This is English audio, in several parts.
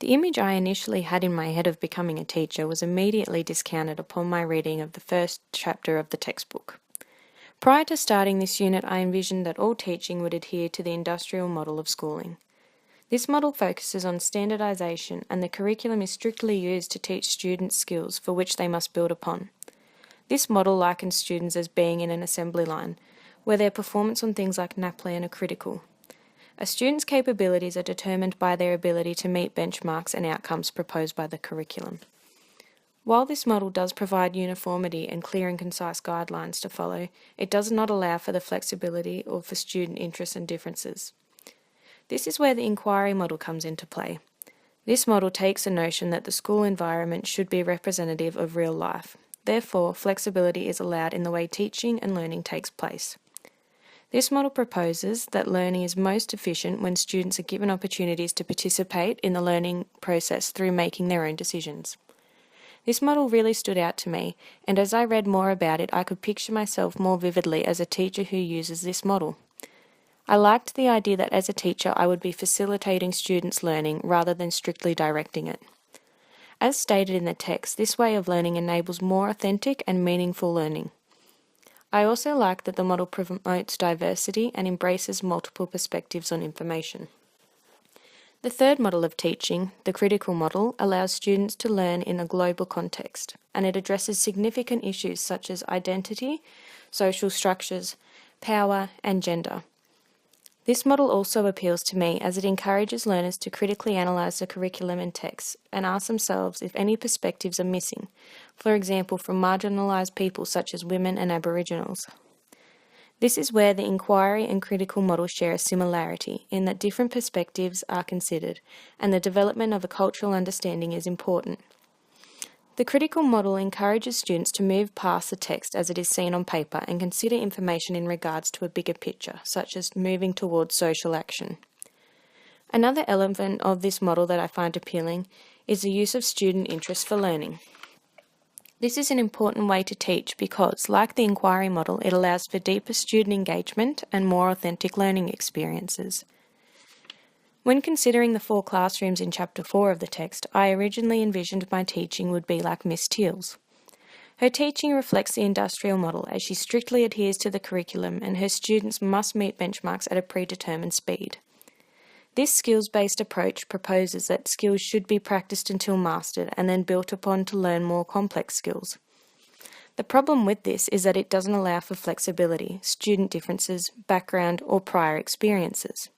The image I initially had in my head of becoming a teacher was immediately discounted upon my reading of the first chapter of the textbook. Prior to starting this unit, I envisioned that all teaching would adhere to the industrial model of schooling. This model focuses on standardisation, and the curriculum is strictly used to teach students skills for which they must build upon. This model likens students as being in an assembly line, where their performance on things like NAPLAN are critical. A student's capabilities are determined by their ability to meet benchmarks and outcomes proposed by the curriculum. While this model does provide uniformity and clear and concise guidelines to follow, it does not allow for the flexibility or for student interests and differences. This is where the inquiry model comes into play. This model takes the notion that the school environment should be representative of real life. Therefore, flexibility is allowed in the way teaching and learning takes place. This model proposes that learning is most efficient when students are given opportunities to participate in the learning process through making their own decisions. This model really stood out to me, and as I read more about it, I could picture myself more vividly as a teacher who uses this model. I liked the idea that as a teacher I would be facilitating students' learning rather than strictly directing it. As stated in the text, this way of learning enables more authentic and meaningful learning. I also like that the model promotes diversity and embraces multiple perspectives on information. The third model of teaching, the critical model, allows students to learn in a global context, and it addresses significant issues such as identity, social structures, power, and gender. This model also appeals to me as it encourages learners to critically analyse the curriculum and texts and ask themselves if any perspectives are missing, for example from marginalised people such as women and Aboriginals. This is where the inquiry and critical model share a similarity in that different perspectives are considered and the development of a cultural understanding is important. The critical model encourages students to move past the text as it is seen on paper and consider information in regards to a bigger picture, such as moving towards social action. Another element of this model that I find appealing is the use of student interest for learning. This is an important way to teach because, like the inquiry model, it allows for deeper student engagement and more authentic learning experiences. When considering the 4 classrooms in Chapter 4 of the text, I originally envisioned my teaching would be like Miss Teal's. Her teaching reflects the industrial model as she strictly adheres to the curriculum and her students must meet benchmarks at a predetermined speed. This skills-based approach proposes that skills should be practiced until mastered and then built upon to learn more complex skills. The problem with this is that it doesn't allow for flexibility, student differences, background, or prior experiences.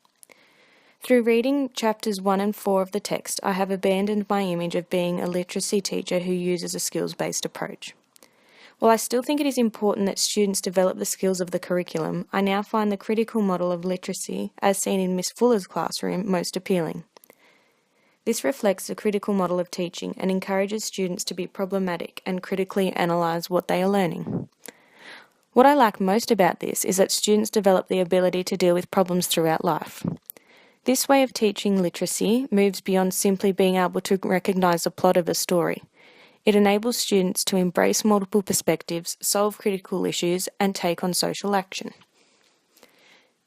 Through reading chapters 1 and 4 of the text, I have abandoned my image of being a literacy teacher who uses a skills-based approach. While I still think it is important that students develop the skills of the curriculum, I now find the critical model of literacy, as seen in Miss Fuller's classroom, most appealing. This reflects the critical model of teaching and encourages students to be problematic and critically analyse what they are learning. What I like most about this is that students develop the ability to deal with problems throughout life. This way of teaching literacy moves beyond simply being able to recognise the plot of a story. It enables students to embrace multiple perspectives, solve critical issues, and take on social action.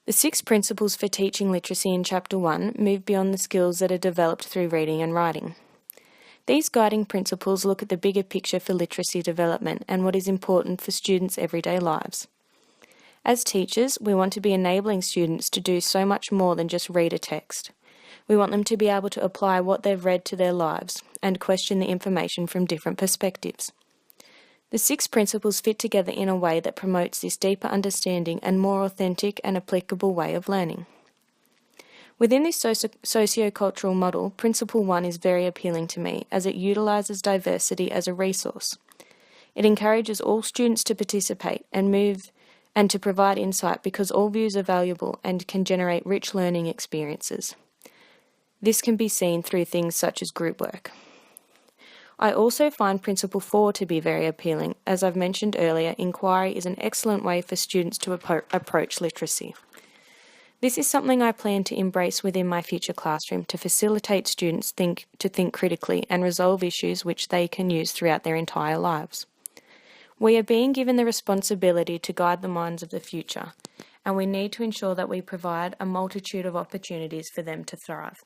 The 6 principles for teaching literacy in Chapter 1 move beyond the skills that are developed through reading and writing. These guiding principles look at the bigger picture for literacy development and what is important for students' everyday lives. As teachers, we want to be enabling students to do so much more than just read a text. We want them to be able to apply what they've read to their lives and question the information from different perspectives. The 6 principles fit together in a way that promotes this deeper understanding and more authentic and applicable way of learning. Within this socio-cultural model, Principle 1 is very appealing to me as it utilises diversity as a resource. It encourages all students to participate and to provide insight because all views are valuable and can generate rich learning experiences. This can be seen through things such as group work. I also find Principle 4 to be very appealing. As I've mentioned earlier, inquiry is an excellent way for students to approach literacy. This is something I plan to embrace within my future classroom to facilitate students to think critically and resolve issues which they can use throughout their entire lives. We are being given the responsibility to guide the minds of the future, and we need to ensure that we provide a multitude of opportunities for them to thrive.